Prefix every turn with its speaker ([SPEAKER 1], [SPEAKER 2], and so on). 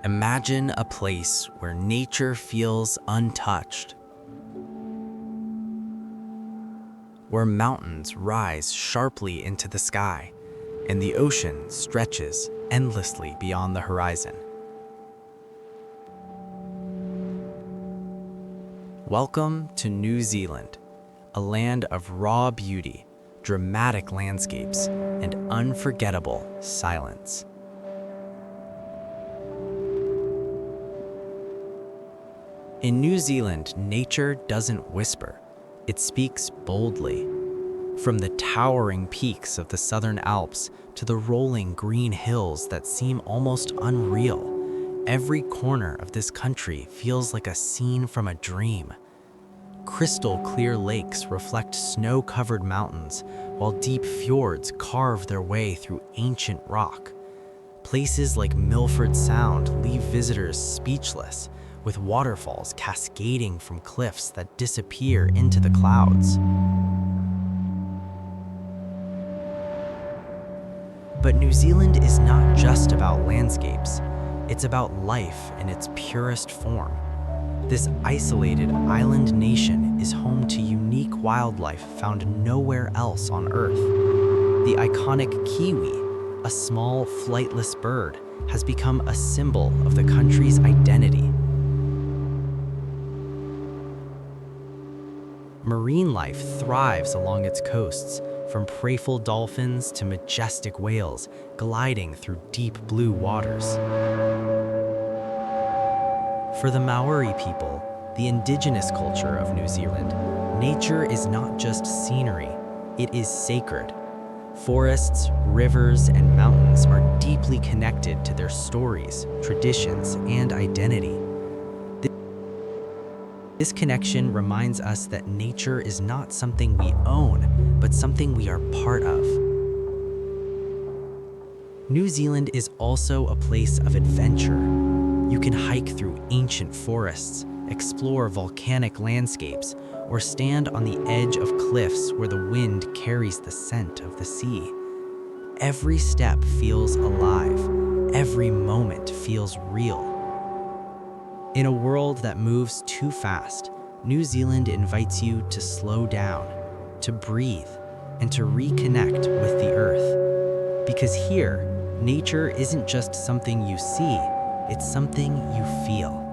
[SPEAKER 1] Imagine a place where nature feels untouched, where mountains rise sharply into the sky and the ocean stretches endlessly beyond the horizon. Welcome to New Zealand, a land of raw beauty, dramatic landscapes, and unforgettable silence. In New Zealand, nature doesn't whisper, it speaks boldly. From the towering peaks of the Southern Alps to the rolling green hills that seem almost unreal, every corner of this country feels like a scene from a dream. Crystal clear lakes reflect snow-covered mountains, while deep fjords carve their way through ancient rock. Places like Milford Sound leave visitors speechless, with waterfalls cascading from cliffs that disappear into the clouds. But New Zealand is not just about landscapes, it's about life in its purest form. This isolated island nation is home to unique wildlife found nowhere else on Earth. The iconic kiwi, a small flightless bird, has become a symbol of the country's identity. Marine life thrives along its coasts, from preyful dolphins to majestic whales gliding through deep blue waters. For the Maori people, the indigenous culture of New Zealand, nature is not just scenery, it is sacred. Forests, rivers, and mountains are deeply connected to their stories, traditions, and identity. This connection reminds us that nature is not something we own, but something we are part of. New Zealand is also a place of adventure. You can hike through ancient forests, explore volcanic landscapes, or stand on the edge of cliffs where the wind carries the scent of the sea. Every step feels alive. Every moment feels real. In a world that moves too fast, New Zealand invites you to slow down, to breathe, and to reconnect with the earth. Because here, nature isn't just something you see, it's something you feel.